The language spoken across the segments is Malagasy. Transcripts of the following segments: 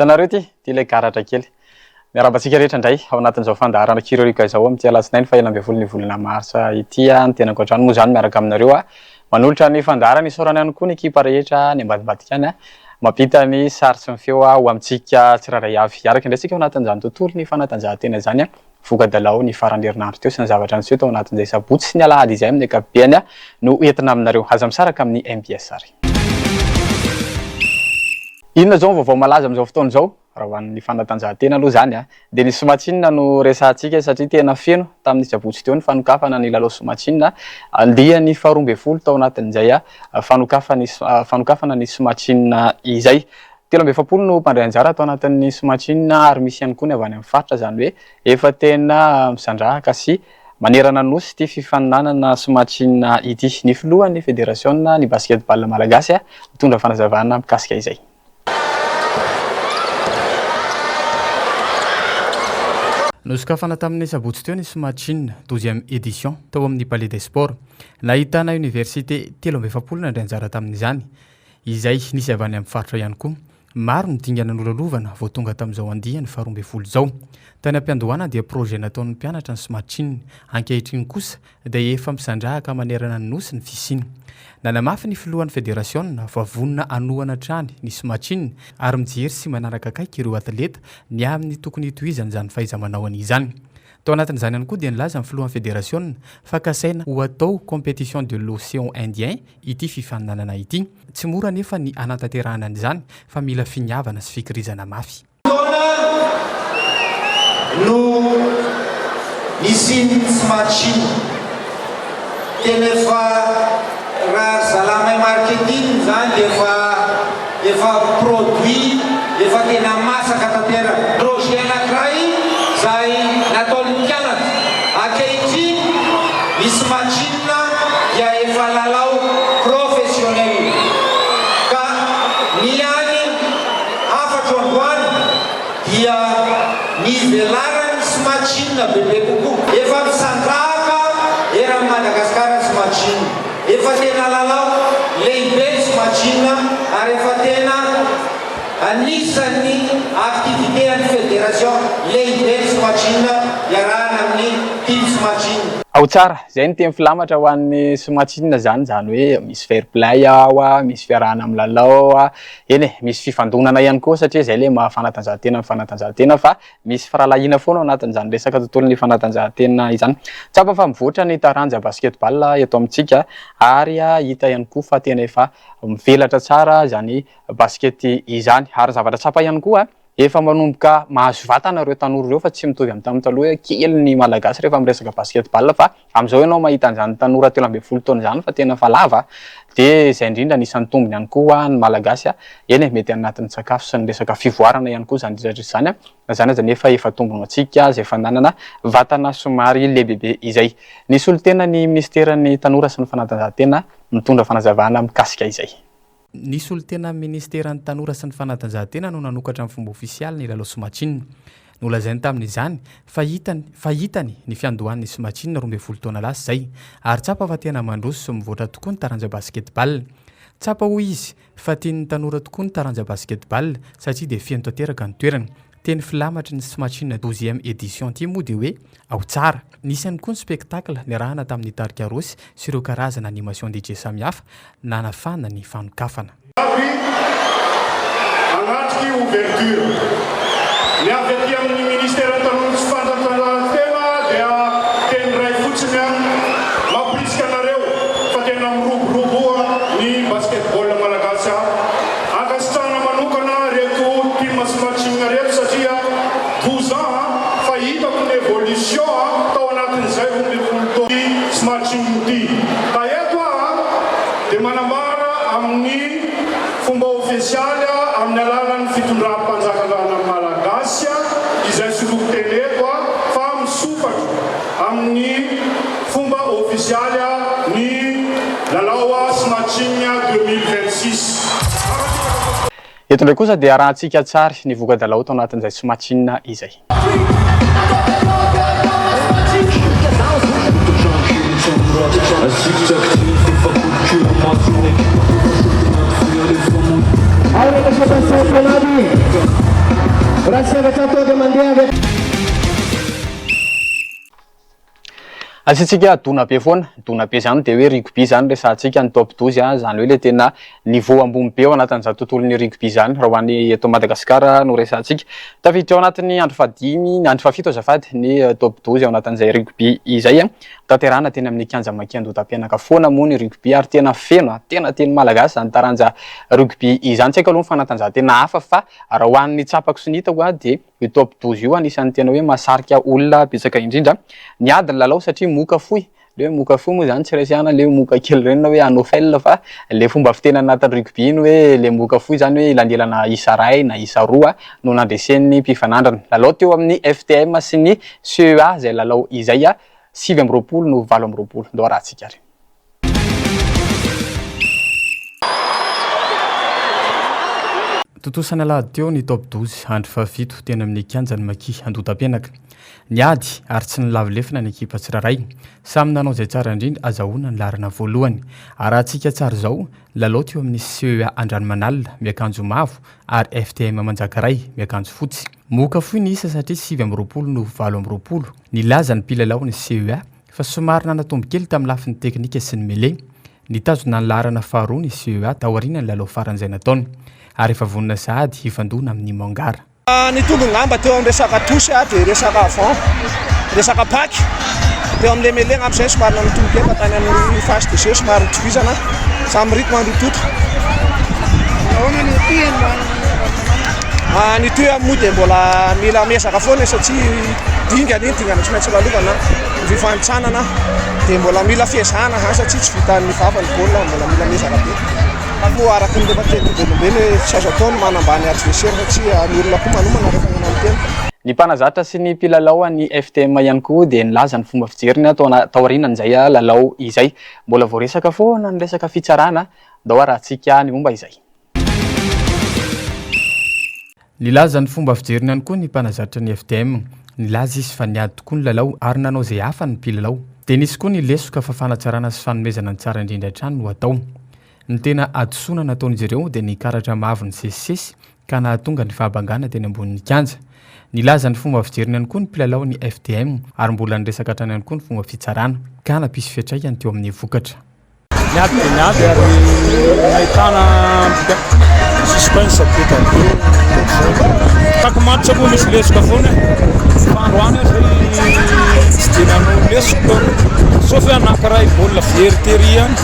Hitanareo ty ilay garatra kely. Miarabantsika rehetra indray ao anatin'izao fandaharana kirorika izao amin'ity alatsinainy fa 11 ny volana marsa ity ny tena ankoatrano moa zany miaraka aminareo manolotra ny fandaharana isorana ihany koa ny ekipa rehetra ny ambadimbadika any mampita ny sary sy ny feo ho amintsika tsiraray avy araka indraitsika ao anatin'izany tontolo ny fanatanjahantena zany vogadalao ny farany herinandro teo sy ny zavatra niseho tao anatin'izay sabotsy sy ny alahady izay amin'ny ankapobeny no entina aminareo aza misaraka amin'ny MBS sary. Inona zao vaovao malaza amin'izao fotoana izao raha hoan'ny fanatanjahantena aloha zany dia ny somatsinina no resahantsika satria tena feno tamin'ny sabotsy teo ny fanokafana ny lalao somatsinina andeha ny 12 tao anatin'izay fanokafana ny somatsinina izay 17 no mpandray anjara tao anatin'ny somatsinina ary misy ihany koa ny avy any amin'ny faritra zany hoe efa tena misandrahaka sy manerana nosy ty fifaninanana somatsinina ity ny filohan'ny fédération ny basketball malagasy mitondra fanazavana mikasika izay. Nosokafana tamin'ny sabotsy teo ny somatsinina 12e édition tao amin'ny Palais des Sports. Nahitana université 17 nandray anjara tamin'izany izay nisy avy any amin'ny faritra ihany koa. Maro ny dingana nololovana vao tonga tamin'izao andihany 12 zao. Tany am-piandohana dia projet nataon'ny mpianatra ny somatsinina, ankehitriny kosa dia efa misandrahaka manerana ny nosy ny fisiny. Nanamafy ny filohan'ny fédération fa vonona anohana trany ny somatsinina ary mijery sy manaraka akaiky ireo atleta ny amin'ny tokony hitohizany zany fahaiza-manao an'izany. Tao anatin'izany ihany koa dia nilaza ny filohan'ny fédération fa kasaina ho atao compétition de l'océan Indien ity fifaninanana ity. Tsy mora nefa ny anantanterahana an'izany fa mila finiavana sy fikirizana mafy. No nisy somatsinina tena raha zalamay marketing zany efa produit efa tena masaka tantera projet anankiray zay nataon'ny mpianatra ankehitriny ny somatsinina dia efa lalao professionnel ka ny any afatro androany dia nivelarany somatsinina bebe kokoa efa misandrahaka eran'ny Madagasikara somatsinina efa tena lalao lehibe somatsinina ary efa tena anisan'ny activité an'ny fédération lehibe somatsinina iarahana amin'ny team somatsinina. Ao tsara zay ny teny filamatra ho an'ny somatsinina zany hoe misy fair play misy fiarahana amin'ny lalao eny misy fifandonana ihany koa satria zay le mahafanatanjahantena ny fanatanjahantena fa misy faralahina foana ao anatin'izany resaka tontolon'ny fanatanjahantena izany. Tsapa fa mivoatra ny taranja basketball eto amintsika ary hita ihany koa fa tena efa mivelatra tsara zany baskety izany ary zavatra tsapa ihany koa efa manomboka mahazo vatana ireo tanora ireo fa tsy mitovy amin'ny tamin'ny taloha kely ny malagasy rehefa miresaka basketball fa amin'izao ianao mahita an'izany tanora 13 taona zany fa tena fa lava dia izay indrindra anisan'ny tombony ihany koa ny malagasy eny mety anatin'ny sakafo sy ny resaka fivoarana ihany koa zany zany aza nefa efa tombony antsika izay efa nanana vatana somary lehibe izay. Nisy olo tena ny ministeran'ny tanora sy ny fanatanjahantena mitondra fanazavana mikasika izay. Nisy olo tena ministeran'ny tanora sy ny fanatanjahantena no nanokatra amin'ny fomba ofisialy ny lalao somatsinina. Nolazainy tamin'izany fahitany ny fiandohan'ny somatsinina 12 taona lasa zay ary tsapa fa tena mandroso sy mivoatra tokoa ny taranja basketball. Tsapa hoy izy fa tian'ny tanora tokoa ny taranja basketball satria dia fiany tanteraka ny toerana. Teny filamatra ny somatsinina 12e édition ty moa dia hoe ao tsara. Nisy ihany koa ny spectacle niarahana tamin'ny tarika rosy sy ireo karazana animation DJ samihafa nanafana ny fanokafana. Anaty ouverture ny avy aty amin'ny ministère tanora sy fanatanjahantena dia teny ray fotsiny mampirisika anareo fa tena miroboroboa ny basketball malagasy ankasitrahana manokana reto team somatsinina reto satria 12 ans fa hitako ny évolution tao anatin'izay 12 taona somatsinina ity. Da eto dia manambara amin'ny fomba ofisialy amin'ny alalan'ny fitondram-panjakalana malagasy izay soloko teneko fa misopatra amin'ny fomba ofisialy ny lalao somatsinina 2026. Eto ndray kosa dia arahantsika tsara ny vogadalao tao anatin'izay somatsinina izay. Ahora que se pasó por la vida. Seratra toa mandeha Asitsika dona be foana, dona be zany de hoe rugby zany resantsika ny top 12 zany hoe le tena niveau ambony be ao anatin'izany tontolon'ny rugby zany raha hoan'ny eto Madagasikara no resantsika. Tafiditra ao anatin'ny andro fahafito azafady ny top 12 ao anatin'izay rugby izay tanterahana teny amin'ny kianja Makian-Dota-Penaka foana moa ny rugby ary tena feno, tena teny malagasy zany taranja rugby izany. Tsy haiko aloha ny fanatanjahantena hafa fa raha hoan'ny tsapako sy ny hitako de io top 12 io anisan'ny tena hoe mahasarika olona betsaka indrindra ny ady ny lalao satria moka fohy. Le moka fohy moa zany tsy resahana le moka kely reny na hoe anofel fa le fomba fitena anatin'ny rugby iny hoe le moka fohy zany hoe ilandelana isa ray na isa roa no nandresen'ny mpifanandrana. Lalao teo amin'ny FTM sy ny CEA zay lalao izay 7 no 7 ndao rahantsika ary. Totosana lahady teo ny top 12 andro fahafito tena amin'ny kianjany Makian-Dota-Penaka. Niady ary tsy nilavilefina ny ekipa tsiraray. Samy nanao izay tsara indrindra azahoana ny larana voalohany. Arahantsika tsara izao lalao teo amin'ny CEA Andranomanalina miakanjo mavo ary FTM Manjakaray miakanjo fotsy. Moka fohy ny isa satria 7 no 7. Nilaza ny mpilalao ny CEA fa somary nanatombo kely tamin'ny lafiny teknika sy ny mêlée. Nitazona ny larana faharoa ny CEA taoriana ny lalao faran'izay nataony. Ary efa vonina sahady hifandona amin'ny Mangara. Ny tonga ngamba teo amin'ny resaka touche dia resaka avant, resaka paky. Teo amin'ilay mêlée ngamba izay somary nanatombo kely tany amin'ny phase de jeu somary mitovizana samy rythme andrototo. Ny toy moa dia mbola mila miezaka foana satria dingana tsy maintsy lalovana fifanitsanana dia mbola mila fiezahana satria tsy vitan'ny vavany baolina mbola mila miezaka be. Moa araka ny lefateny tsy azo ataony manambany adversaire satria ny olona koa manomana rehefa manao amin'ny tena. Ny mpanazatra sy ny mpilalao ny FTM ihany koa dia nilaza ny fomba fijeriny taorianan'izay lalao izay. Mbola voaresaka foana ny resaka fitsarana ndao arahantsika ny momba izay. Nilaza ny fomba fijeriny ihany koa ny mpanazatra ny FTM. Nilaza izy fa niady tokoa ny lalao ary nanao izay hafa ny mpilalao. Dia nisy koa ny lesoka fa fanatsarana sy fanomezana ny tsara indrindra hatrany no atao. Ny tena adosona nataon'izy ireo dia ny karatra mavo ny sesisesy ka nahatonga ny fahabangana teny ambonin'ny kianja. Nilaza ny fomba fijeriny ihany koa ny mpilalao ny FTM ary mbola niresaka hatrany ihany koa ny fomba fitsarana ka nampisy fiatraikany teo amin'ny vokatra. Niady ary ahitana suspense be kako match moa misy lesoka foana fa androany zay tsy dia nanao lesoka sauf anankiray baolina very any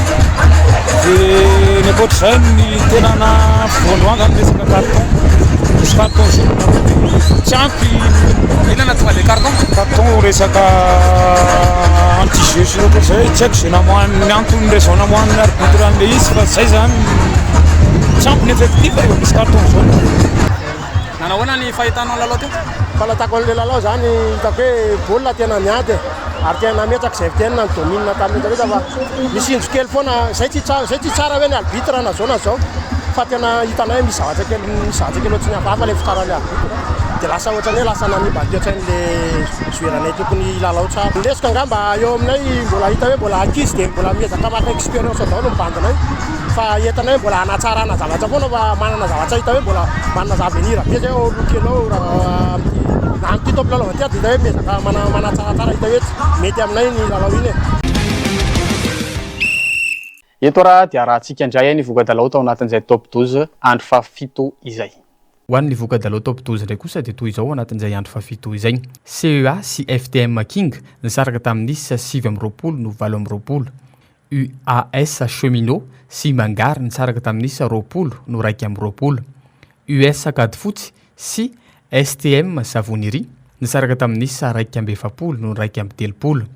dia ny ankoatr'izay ny tena na voandroanga ny resaka carton misy carton jaune tsy ampy ilana tonga le carton resaka anti-jeu sy ohatr'izay tsy haiko zay namohan'ny antony raison namohan'ny arbitre an'ilay izy fa zay zany tsy ampy ny effectif rehefa misy carton jaune. Nanahoana ny fahitanao lalao teo? Fahalatako an'ilay lalao zany hitako hoe baolina tena niady ary tena nametaka izay tena ny domine tamin'ny fa misy injo kely foana zay tsy tsara hoe ny arbitre na zao na zao fa tena hitanay misy zavatra kely ohatsy ny hafahafa ilay fitaran'ilay arbitre dia lasa ohatrany hoe lasa nanimbadio tsain'ilay joueuranay tokony lalao tsara. Lesoka angamba eo aminay mbola hita hoe mbola ankizy dia mbola miezaka maka expérience daholo mibandinay fa entanay mbola hanatsarana zavatra foana fa manana zavatra hita hoe mbola manana zavenir be zay lokenao raha amin'ity top lalao ty dia hita hoe miezaka manatsaratsara hita hoe mety aminay ny lalao iny. Eto raha dia rahantsika indray ny voka-dalao tao anatin'izay top 12 andro fahafito izay. Ho an'ny voka-dalao top 12 ndray kosa dia toy izao anatin'izay andro fahafito izay. CEA sy FTM King nisaraka tamin'ny 7 no 7. UAS Cheminot sy Mangara nisaraka tamin'ny 20 no 2. US Akady Fotsy sy STM Savoniry nisaraka tamin'ny 2 no 2.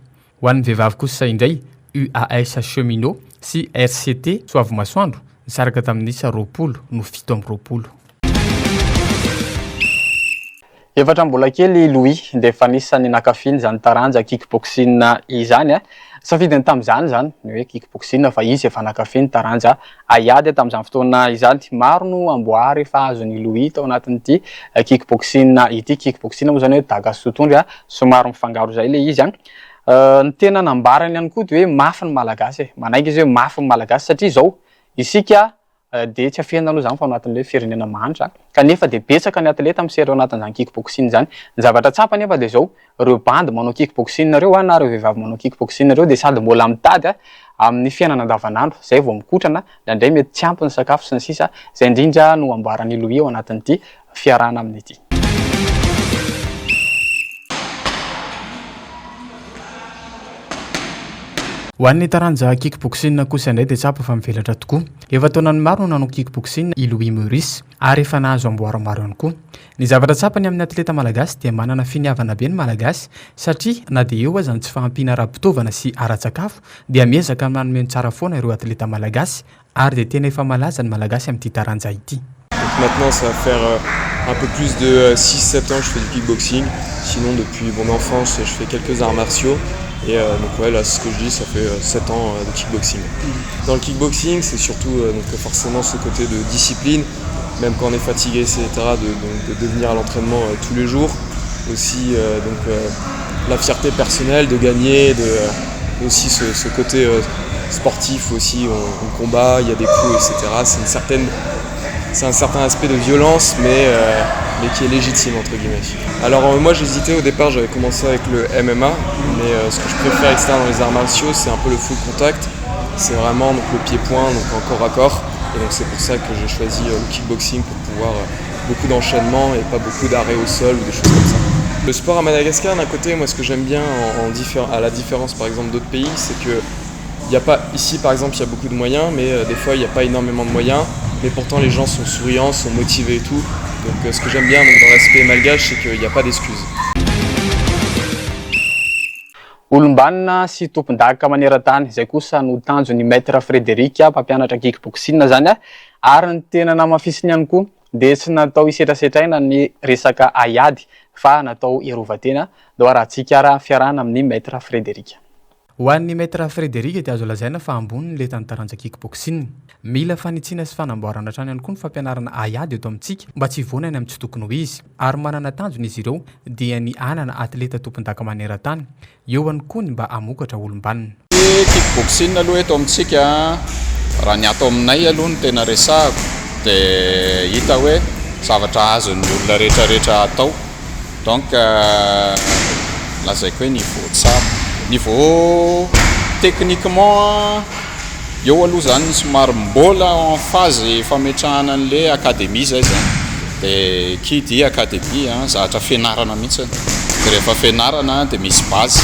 Ho an'ny vehivavy kosa indray UAS Cheminot sy RCT Soavo Masoandro nisaraka tamin'ny 20 no 17. Efatra mbola kely Louis dia efa nisany nakafiny zany taranja kickboxing izany safidiny tamin'izany zany hoe kickboxing fa izy efa nakafiny taranja aiady tamin'izany fotoana izany. Maro no amboary efa azon'ny Louis tao anatin'ity kickboxing ity. Kickboxing moa zany hoe daga sy totondry somary mifangaro zay le izy ny tena nambarany ihany koa dia hoe mafy ny malagasy manaiky izy hoe mafy ny malagasy satria izao isika dia tsy afihana aloha zany fa ao anatin'le firenena manitra kanefa dia betsaka ny atleta misery ao anatin'izany kickboxing zany. Ny zavatra tsapa nefa dia zao ireo bandy manao kickboxing reo na ireo vehivavy manao kickboxing reo dia sady mbola mitady amin'ny fiainana andavanandro zay vao mikotrana indraindray mety tsy ampy ny sakafo sy ny sisa zay indrindra no amboarany Louis ao anatin'ity fiarahana amin'ity. Ho an'ny taranja kickboxing kosa indray dia tsapa fa mivelatra tokoa. Efa taonany maro no nanao kickboxing i Louis Maurice ary efa nahazo amboara maro ihany koa. Ny zavatra tsapany amin'ny atleta malagasy dia manana finiavana be ny malagasy satria na dia eo aza ny tsy fahampiana ara-pitaovana sy ara-tsakafo dia miezaka manome tsara foana ireo atleta malagasy ary dia tena efa malaza ny malagasy amin'ity taranja ity. Maintenant, ça va faire un peu plus de 6-7 ans que je fais du kickboxing. Sinon, depuis mon enfance, je fais quelques arts martiaux. Et donc ouais, là, ce que je dis, ça fait 7 ans de kickboxing. Dans le kickboxing, c'est surtout donc forcément ce côté de discipline, même quand on est fatigué, etc., de venir à l'entraînement tous les jours. Aussi la fierté personnelle de gagner, aussi ce côté sportif aussi, on combat, il y a des coups, etc. C'est un certain aspect de violence, mais qui est légitime, entre guillemets. Alors moi j'hésitais au départ, j'avais commencé avec le MMA, mais ce que je préfère, etc., dans les arts martiaux, c'est un peu le full contact. C'est vraiment donc, le pied-point, donc en corps à corps. Et donc c'est pour ça que j'ai choisi le kickboxing pour pouvoir beaucoup d'enchaînements et pas beaucoup d'arrêts au sol ou des choses comme ça. Le sport à Madagascar, d'un côté, moi ce que j'aime bien, à la différence par exemple d'autres pays, c'est que il y a pas, ici par exemple il y a beaucoup de moyens, mais des fois il n'y a pas énormément de moyens. Mais pourtant les gens sont souriants, sont motivés et tout. Donc ce que j'aime bien donc, dans l'aspect malgache, c'est qu'il n'y a pas d'excuses. Olombanina sy tompon-daka maneran-tany izay kosa no tanjon'ny maître Frédéric mpampianatra kickboxing zany ary ny tena namafisiny ihany koa dia tsy natao hisetrasetraina ny resaka aiady fa natao iarovan-tena dia arahantsika fiarahana amin'ny maître Frédéric. Ho an'ny maître Frédéric dia azo lazaina fa ambony le tany taranja kickboxing. Mila fanitsiana sy fanamboarana hatrany ihany koa ny fampianarana aiady eto amintsika mba tsy vonany amin'ny tsy tokony ho izy. Ary manana tanjona izy ireo dia ny anana atleta tompon-daka maneran-tany eo ihany koa ny mba hamokatra olombanina. Kickboxing aloha eto amintsika raha ny atao aminay aloha ny tena resahako dia hita hoe zavatra azon'ny olona rehetrarehetra atao. Donc lazaiko hoe niveau tsara. Niveau techniquement eo aloha zany somary mbola en phase fametrahana an'le akademia zay zany dia kidy akademia zavatra fianarana mihitsy dia rehefa fianarana dia misy base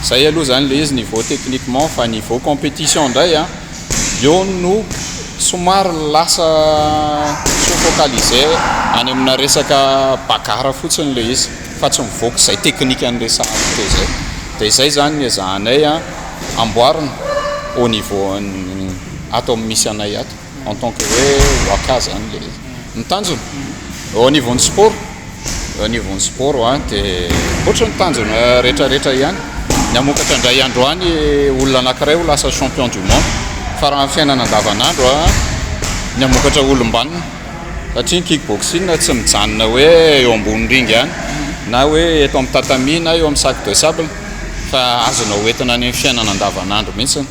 zay aloha zany le izy niveau techniquement fa niveau compétition ndray eo no somary lasa focalisé any amina resaka bagara fotsiny le izy fa tsy mivoaka zay technique an'le sahatra zay. Dia izay zany ezahanay amboarina au niveau atao misy anay ato en tant que hoe waka zany le ny tanjona au niveau ny sport dia ohatry ny tanjona rehetrarehetra ihany ny amokatra indray andro any olona anankiray ho lasa champion du monde fa raha ny fiainana andavanandro ny amokatra olombanina satria ny kickboxing tsy mijanona hoe eo ambony ringy ihany na hoe eto amin'ny tatami na eo amin'ny sac de sable fa azonao hoentina ny fiainana andavanandro mihitsy.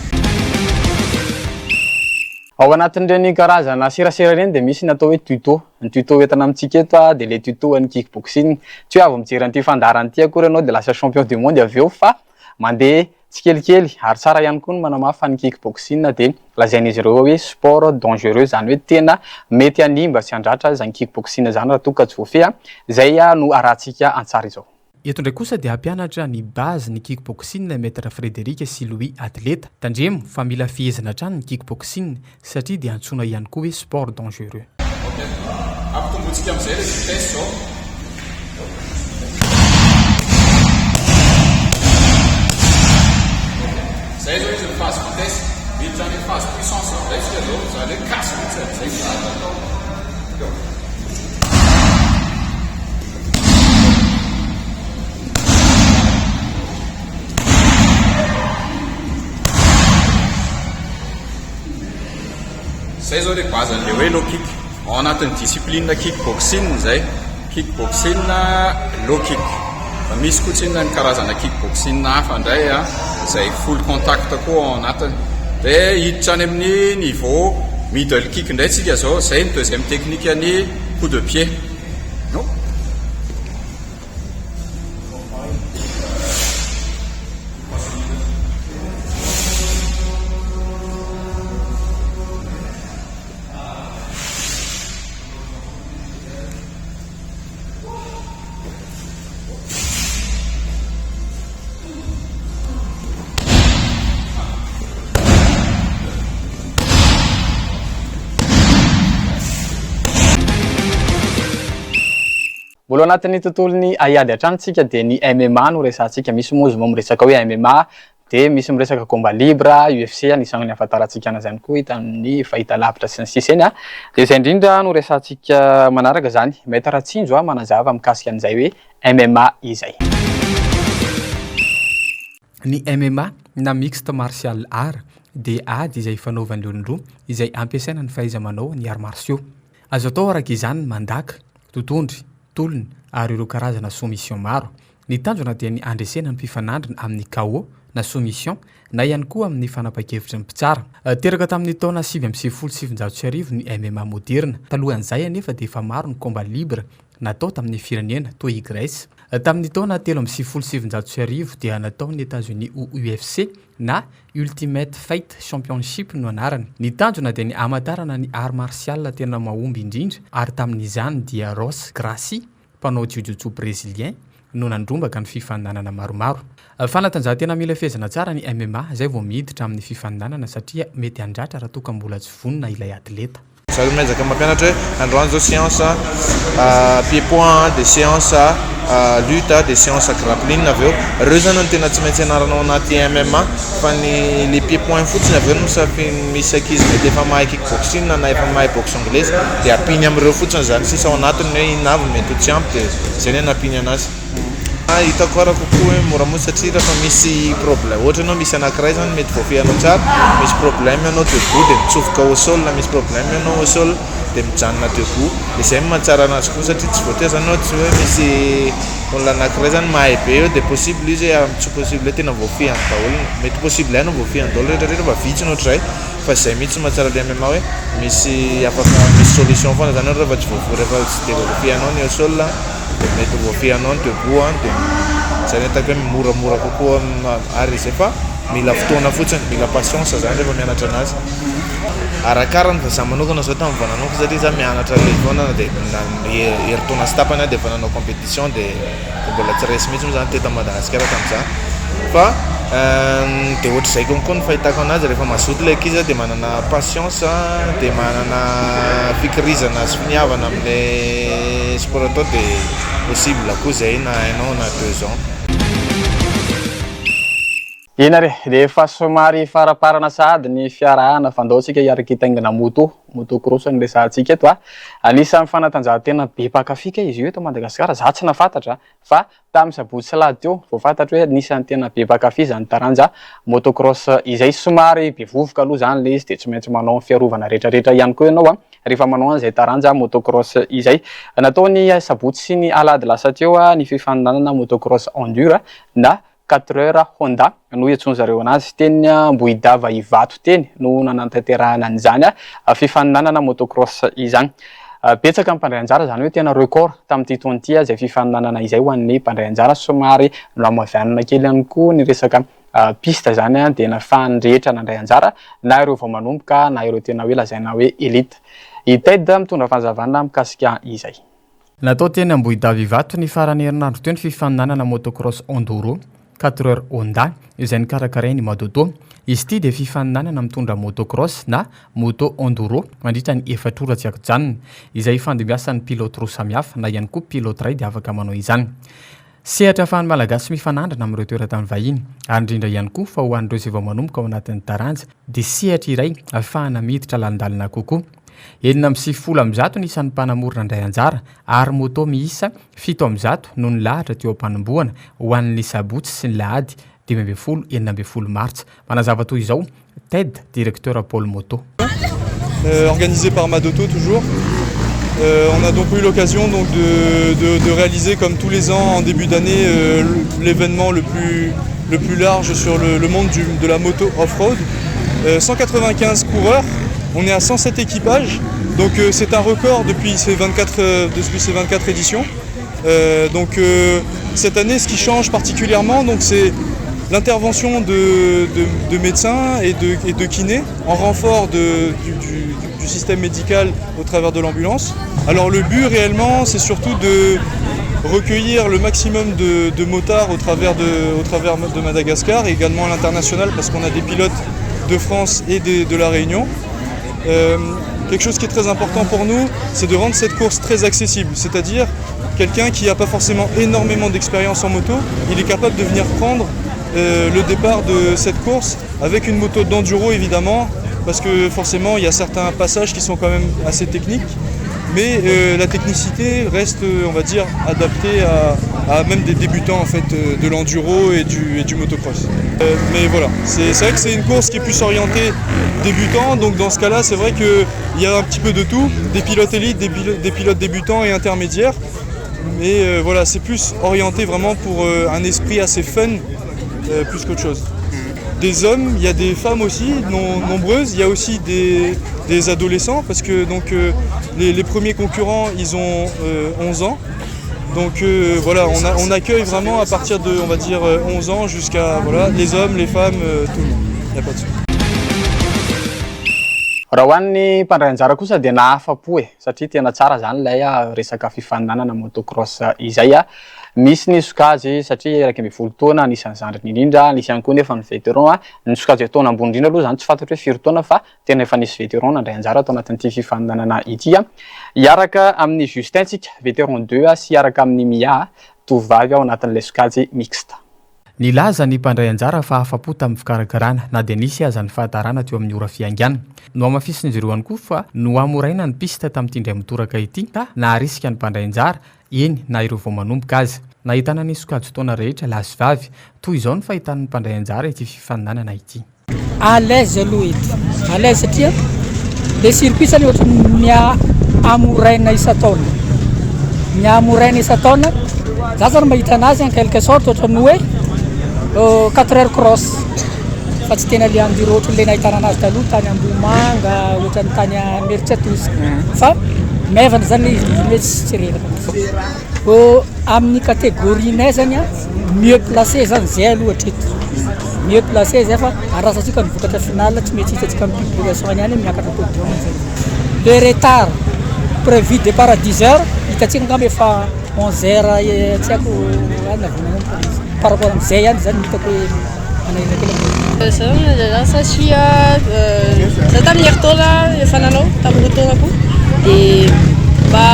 Ao anatin'ireny karazana serasera ireny dia misy natao hoe tuto. Ny tuto entina amintsika eto dia le tuto an'ny kickboxing. Tsy hoe avy mijery an'ity fandaran'ity akory ianao dia lasa champion du monde avy eo fa mandeha tsikelikely ary tsara ihany koa ny manamafy ny kickboxing dia lazain'izy ireo hoe sport dangereux zany hoe tena mety hanimba sy handratra zany kickboxing zany raha toa ka tsy voafeha zay no arahantsika antsara izao. Eto ndray kosa dia hampianatra ny base ny kickboxing maître Frédéric sy Louis atleta. Tandremo fa mila fihezana hatrany ny kickboxing satria dia antsoina ihany koa hoe sport dangereux. Ampitombotsika amin'izay le vitesse zao. Zay zao izy phase vitesse, miditra ny phase puissance zay izy zao zany hoe kasy mihitsy zay atao. Zay zao le base an'le hoe low kick. Ao anatin'ny discipline kickboxing zay. Kickboxing low kick. Fa misy kotsiny ny karazana kickboxing hafa ndray zay full contact koa ao anatiny. Dia hiditra any amin'ny niveau middle kick indray tsika zao, zay ny deuxième technique ny coup de pied. Non. Mbola anatin'ny tontolon'ny aiady hatranytsika dia ny MMA no resantsika. Misy moa izy miresaka hoe MMA, dia misy miresaka combat libre, UFC anisan'ny ahafantarantsika an'izany koa hitan'ny fahitalavitra sy ny sisa eny. Dia izay indrindra no resantsika manaraka zany. Maître Ratsinjo manazava mikasika an'izay hoe MMA izay. Ny MMA na mixed martial art dia ady izay fanaovan'ny olon-droa izay ampiasaina ny fahaiza-manao ny arts martiaux. Azo atao araka izany mandaka, totondry, tolony ary ireo karazana soumission maro. Ny tanjona dia ny andresena ny mpifanandrina amin'ny KO na soumission na ihany koa amin'ny fanapa-kevitry ny mpitsara. Teraka tamin'ny taona 1970 ny MMA moderna. Talohan'izay anefa dia efa maro ny combat libre natao tamin'ny firenena toy i Grèce. Tamin'ny taona 1970 dia natao ny États-Unis UFC na Ultimate Fight Championship no anarany. Ny tanjona dia ny amatarana ny art martial tena mahomby indrindra ary tamin'izany dia Royce Gracie, mpanao jiu-jitsu brésilien, no nandrombaka ny fifandanana maromaro. Fanatanjahantena mila fehezana tsara ny MMA zay vao miditra amin'ny fifandanana satria mety handratra raha toka mbola tsy vonona ilay atleta. Sady mezaka mampianatra hoe androany zao séance pied-point, des séances lutte, des séances grappling aveo. Reo zany no tena tsy maintsy anaranao anaty MMA fa ny les pied-point fotsiny aveo no misy ankizy mety efa mahay kickboxing na efa mahay boxe anglaise dia apiny amin'ireo fotsiny zany sisa ao anatiny hoe inavy mety ho tsy ampy dia zay ny anapiny anazy. Hitako ara kokoa hoe moramora satria rehefa misy problème ohatra ianao misy anankiray zany mety voafianao tsara, misy problème ianao debout dia mitsofoka au sol, na misy problème ianao au sol dia mijanona debout. Dia zay mahatsara anazy koa satria tsy voatery zany hoe tsy hoe misy olona anankiray zany mahay be eo dia possible izy tsy possible tena voafiany daholo, mety possible ihany voafiany daholo rehetrarehetra fa vitsy no ohatray fa zay mihitsy mahatsara le MMA hoe misy afaka misy solution foana zany rehefa tsy rehefa tsy dia voafianao ny au sol dia mety voafianao ny debout dia zany hitako hoe moramora kokoa ary izy fa mila fotoana fotsiny, mila patience zany rehefa mianatra anazy. Arakarany fa za manokana zao tamin'ny vananako satria za mianatra le foana dia heritaona sy tapany dia efa nanao compétition dia mbola tsy resy mihitsy zany teta Madagasikara tamin'izany fa dia ohatr'izay konkoa ny fahitako anazy rehefa mazoto ilay ankizy dia manana patience dia manana fikirizana sy finiavana amin'ilay sport atao dia possible koa zay na hainao na 2 ans. Ina re, dia efa somary faraparana sady ny fiarahana fandaotsika hiaraka hitaingina moto cross ny resantsika eto. Anisan'ny fanatanjahantena be mpakafika izy io eto Madagasikara, za tsy nafantatra fa tamin'ny sabotsy salady teo vao fantatra hoe anisan'ny tena be mpakafy zany taranja motocross izay somary be vovoka aloha zany le izy dia tsy maintsy manao fiarovana rehetrarehetra ihany koa ianao rehefa manao an'izay taranja motocross izay. Natao ny sabotsy sy ny alady lasa teo ny fifandanana motocross endure na 4 heures Honda no iantsony zareo anazy teny Mbohidava Ivato teny no nanantanterahana an'izany fifandanana motocross izany. Betsaka mpandray anjara zany hoe tena record tamin'ity taona ity izay fifandanana izay ho an'ny mpandray anjara somary namavianana kely ihany koa ny resaka piste zany dia nahafahan'ny rehetra nandray anjara na ireo vao manomboka na ireo tena hoe lazaina hoe elite. I TED mitondra fanzavana mikasika izay. Natao teny Mbohidava Ivato ny farany herinandro teo ny fifandanana motocross enduro 4 heures Honda izay nikarakarainy Madoto. Izy ity dia fifandanana mitondra motocross na moto enduro mandritra ny 4 ora tsy akijanona izay fandimbiasan'ny pilote roa samihafa na ihany koa pilote iray dia afaka manao izany. Sehatra ahafahan'ny malagasy mifanandrana amin'ireo toeratany vahiny ary indrindra ihany koa fa ho an'ireo izay vao manomboka ao anatin'ny taranja dia sehatra iray ahafahana miditra lalandalina kokoa. 700 nisan'ny mpanamorona indray anjara ary moto miisa 700 no nilahatra teo am-panombohana ho an'ny sabotsy sy ny lahady 12 mars. Manazava toy izao TED, directeur Paul Moto. Organisé par Madoto toujours. On a donc eu l'occasion donc de réaliser comme tous les ans en début d'année l'événement le plus large sur le monde de la moto off-road. 195 coureurs On est à 107 équipages, donc c'est un record depuis ces 24 éditions. Cette année, ce qui change particulièrement, c'est l'intervention de médecins et de kinés en renfort du système médical au travers de l'ambulance. Alors le but réellement, c'est surtout de recueillir le maximum de motards au travers de Madagascar et également à l'international parce qu'on a des pilotes de France et de la Réunion. Quelque chose qui est très important pour nous, c'est de rendre cette course très accessible, c'est-à-dire quelqu'un qui n'a pas forcément énormément d'expérience en moto, il est capable de venir prendre le départ de cette course avec une moto d'enduro évidemment, parce que forcément il y a certains passages qui sont quand même assez techniques, mais la technicité reste, on va dire, adaptée à même des débutants en fait, de l'enduro et du motocross. Mais voilà, c'est vrai que c'est une course qui est plus orientée débutant, donc dans ce cas-là, c'est vrai qu'il y a un petit peu de tout, des pilotes élites, des pilotes débutants et intermédiaires, mais voilà, c'est plus orienté vraiment pour un esprit assez fun, plus qu'autre chose. Des hommes, il y a des femmes aussi, nombreuses, il y a aussi des adolescents, parce que donc, les premiers concurrents, ils ont 11 ans. Donc voilà, on accueille vraiment à partir de, on va dire, 11 ans jusqu'à voilà, les hommes, les femmes, tout le monde. Il n'y a pas de souci. Raha ho an'ny mpandray anjara kosa dia nahafa-po satria tena tsara zany ilay resaka fifaninanana motocross izay misy ny sokajy satria eraky ambin'ny folo taona anisan'ny zandriny indrindra, nisy ihany koa nefa ny vétéran ny sokajy atao ambony indrindra aloha zany tsy fantatro hoe firy taona fa tena efa nisy vétéran nandray anjara atao anatin'ity fifaninanana ity hiaraka amin'ny Justin tsika vétéran 2 sy hiaraka amin'ny Mia tovovavy ao anatin'ilay sokajy mixte. Nilaza ny mpandray anjara fa afa-po tamin'ny fikarakarana na dia nisy aza ny fahatarana teo amin'ny ora fiangana. No amafisiny ireo ihany koa fa no amoraina ny pista tamin'ity indray mitoraka ity ka naharisika ny mpandray anjara eny na ireo vao manomboka azy. Nahitana ny sokajy taona rehetra lahy sy vavy toy izao ny fahitan'ny mpandray anjara ity fifaninanana ity. À l'aise aloha ety. À l'aise satria le circuit zany ohatra miamoraina isa-taona. Miamoraina isa-taona. Za zany mahita anazy en quelque sorte ohatra ny hoe 4 heures cross fa tsy tena le enduro ohatra le nahitana anazy taloha tany Ambohimanga ohatra ny tany Meritsatos fa maivana zany mety tsy reraka amin'ny catégorie-nay zany mieux placé zany zay aloha hatreto mieux placé zay fa arasantsika ny vokatra final tsy mety hitatsika amin'ny publication ihany miakatra podium zay. Le retard prévu départ à 10 heures hitatsika ngamba efa 11 heures tsy haiko par rapport amin'izay ihany zany hitako hoe manahiraka zany satria za tamin'ny eritaona efa nanao tamin'ny taonako dia mba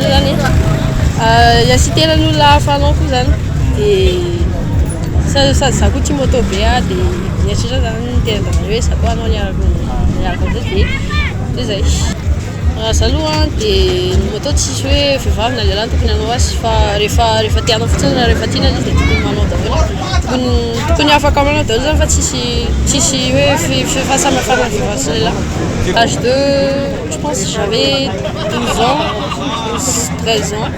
zany hiasitena ny olona hafa anao koa zany dia sady za koa tia moto be dia mieritreritra zany tena dana hoe za koa anao niaraka amin'izay dia zay. Raha aloha dia ny moto tsisy hoe vehivavy na lehilahy tokony hanao azy fa rehefa tianao fotsiny na rehefa tiana izy dia tokony manao daholo tokony afaka manao daholo zany fa tsisy hoe fahasamihafana ny vehivavy sy lehilahy. Âge de, je pense j'avais 12 ans 13 ans.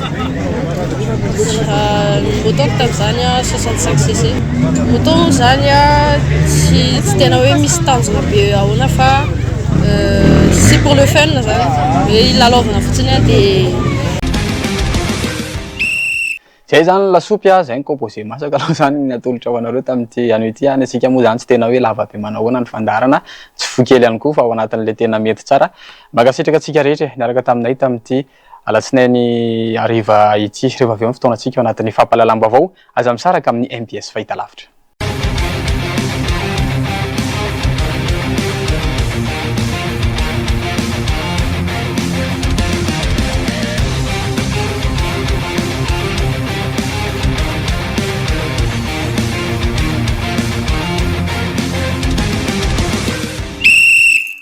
Ny moto tamin'izany 65 cc. Moto zany tsy tena hoe misy tanjona be ahoana fa c'est pour le fun zany ilalaovana fotsiny dia zay zany lasopy zay ny composé masaka aloha zany ny atolotra ho anareo tamin'ity ano ity antsika moa zany tsy tena hoe lava be manahoana ny fandarana tsy fokely ihany koa fa ao anatin'ilay tena mety tsara magasitraka antsika rehetra niaraka taminay tamin'ity alatsinainy hariva ity rehefa avy eo ny fotoanantsika ao anatin'ny fampahalalam-baovao aza misaraka amin'ny MBS Fahitalavitra.